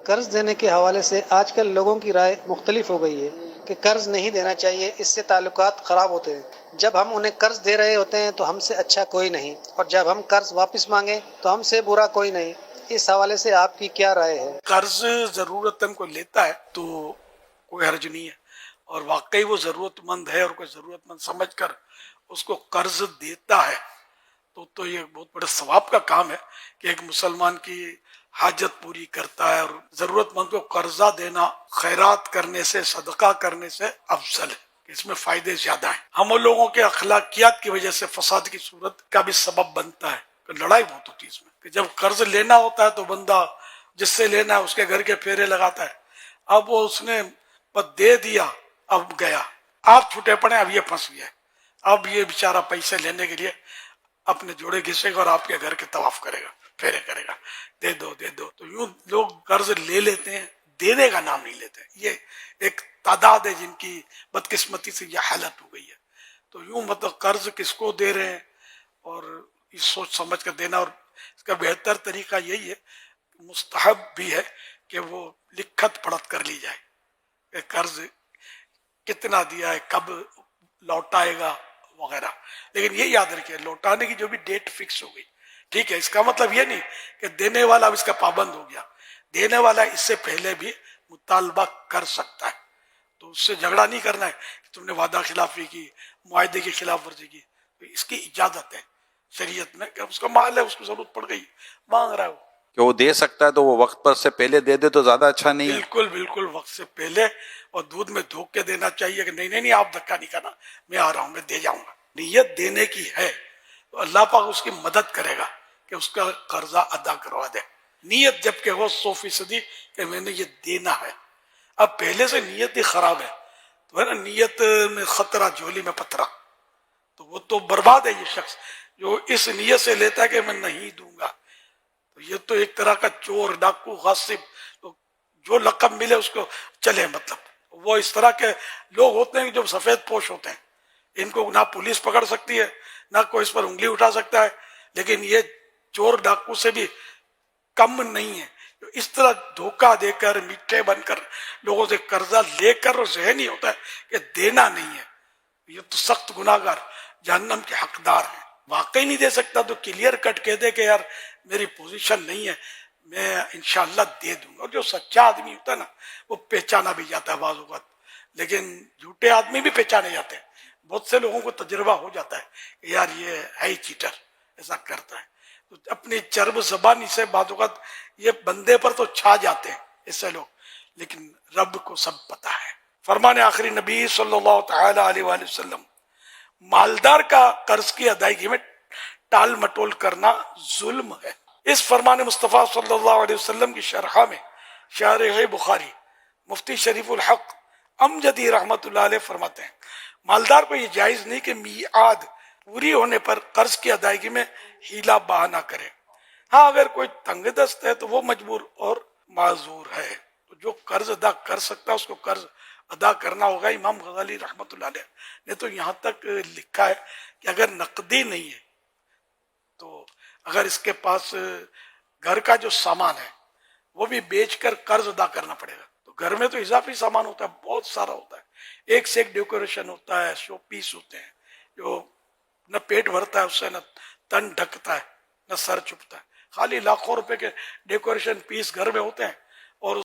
قرض دینے کے حوالے سے آج کل لوگوں کی رائے مختلف ہو گئی ہے کہ قرض نہیں دینا چاہیے، اس سے تعلقات خراب ہوتے ہیں۔ جب ہم انہیں قرض دے رہے ہوتے ہیں تو ہم سے اچھا کوئی نہیں، اور جب ہم قرض واپس مانگیں تو ہم سے برا کوئی نہیں۔ اس حوالے سے آپ کی کیا رائے ہے؟ قرض ضرورت مند کو لیتا ہے تو کوئی حرج نہیں ہے، اور واقعی وہ ضرورت مند ہے اور کوئی ضرورت مند سمجھ کر اس کو قرض دیتا ہے تو یہ بہت بڑا ثواب کا کام ہے کہ ایک مسلمان کی حاجت پوری کرتا ہے، اور ضرورت مند کو قرضہ دینا خیرات کرنے سے، صدقہ کرنے سے افضل ہے، اس میں فائدے زیادہ ہیں۔ ہم لوگوں کے اخلاقیات کی وجہ سے فساد کی صورت کا بھی سبب بنتا ہے، کہ لڑائی بہت ہوتی ہے اس میں، کہ جب قرض لینا ہوتا ہے تو بندہ جس سے لینا ہے اس کے گھر کے پھیرے لگاتا ہے، اب وہ اس نے بس دے دیا، اب گیا، آپ چھوٹے پڑے، اب یہ پھنس گیا، اب یہ بیچارہ پیسے لینے کے لیے اپنے جوڑے گھسے گا اور آپ کے گھر کے طواف کرے گا، پھیرے کرے گا، دے دو دے دو۔ تو یوں لوگ قرض لے لیتے ہیں، دینے کا نام نہیں لیتے۔ یہ ایک تعداد ہے جن کی بدقسمتی سے یہ حالت ہو گئی ہے۔ تو یوں مطلب قرض کس کو دے رہے ہیں، اور اس سوچ سمجھ کر دینا، اور اس کا بہتر طریقہ یہی ہے، مستحب بھی ہے کہ وہ لکھت پڑھت کر لی جائے کہ قرض کتنا دیا ہے، کب لوٹائے گا وغیرہ۔ لیکن یہ یاد رکھیے، لوٹانے کی جو بھی ڈیٹ فکس ہو گئی، ٹھیک ہے، اس کا مطلب یہ نہیں کہ دینے والا اب اس کا پابند ہو گیا، دینے والا اس سے پہلے بھی مطالبہ کر سکتا ہے، تو اس سے جھگڑا نہیں کرنا ہے کہ تم نے وعدہ خلافی کی، معاہدے کی خلاف ورزی کی۔ تو اس کی اجازت ہے شریعت میں کہ اس کا مال ہے، اس کو ضرورت پڑ گئی، مانگ رہا ہے وہ، کہ وہ دے سکتا ہے تو وہ وقت پر سے پہلے دے دے تو زیادہ اچھا نہیں ہے؟ بالکل بالکل وقت سے پہلے، اور دودھ میں دھوک کے دینا چاہیے کہ نہیں نہیں نہیں، آپ دھکا نہیں کرنا، میں آ رہا ہوں، میں دے جاؤں گا۔ نیت دینے کی ہے تو اللہ پاک اس کی مدد کرے گا کہ اس کا قرضہ ادا کروا دے۔ نیت جب کہ ہو 100% کہ میں نے یہ دینا ہے، اب پہلے سے نیت ہی خراب ہے تو ہے نا، نیت میں خطرہ جھولی میں پتھرا، تو وہ تو برباد ہے یہ شخص جو اس نیت سے لیتا ہے کہ میں نہیں دوں گا۔ تو یہ تو ایک طرح کا چور، ڈاکو، غاصب، جو لقب ملے اس کو چلے، مطلب وہ اس طرح کے لوگ ہوتے ہیں جو سفید پوش ہوتے ہیں، ان کو نہ پولیس پکڑ سکتی ہے، نہ کوئی اس پر انگلی اٹھا سکتا ہے، لیکن یہ چور ڈاکو سے بھی کم نہیں ہے، جو اس طرح دھوکہ دے کر، میٹھے بن کر لوگوں سے قرضہ لے کر، اور ذہن ہی ہوتا ہے کہ دینا نہیں ہے، یہ تو سخت گناہگار جہنم کے حقدار ہیں۔ واقعی نہیں دے سکتا تو کلیئر کٹ کہہ دے کہ یار میری پوزیشن نہیں ہے، میں انشاءاللہ دے دوں گا۔ اور جو سچا آدمی ہوتا ہے نا، وہ پہچانا بھی جاتا ہے بعض اوقات، لیکن جھوٹے آدمی بھی پہچانے جاتے ہیں۔ بہت سے لوگوں کو تجربہ ہو جاتا ہے کہ یار یہ ہے ہی چیٹر، ایسا کرتا ہے، تو اپنی چرب زبانی سے بعض اوقات یہ بندے پر تو چھا جاتے ہیں ایسے لوگ، لیکن رب کو سب پتا ہے۔ فرمان آخری نبی صلی اللہ تعالی علیہ وآلہ وسلم، مالدار کا قرض کی ادائیگی میں ٹال مٹول کرنا ظلم ہے۔ اس فرمان مصطفیٰ صلی اللہ علیہ وسلم کی شرح میں شارح بخاری مفتی شریف الحق امجدی رحمت اللہ علیہ فرماتے ہیں، مالدار کو یہ جائز نہیں کہ میعاد پوری ہونے پر قرض کی ادائیگی میں ہیلا بہانہ کرے۔ ہاں اگر کوئی تنگ دست ہے تو وہ مجبور اور معذور ہے، تو جو قرض ادا کر سکتا ہے اس کو قرض ادا کرنا ہوگا۔ امام غزالی رحمت اللہ علیہ نے تو یہاں تک لکھا ہے کہ اگر نقدی نہیں ہے تو اگر اس کے پاس گھر کا جو سامان ہے وہ بھی بیچ کر قرض ادا کرنا پڑے گا۔ تو گھر میں تو اضافی سامان ہوتا ہے، بہت سارا ہوتا ہے، ایک سے ایک ڈیکوریشن ہوتا ہے، شو پیس ہوتے ہیں، جو نہ پیٹ بھرتا ہے اس سے، نہ تن ڈھکتا ہے، نہ سر چھپتا ہے، خالی لاکھوں روپے کے ڈیکوریشن پیس گھر میں ہوتے ہیں،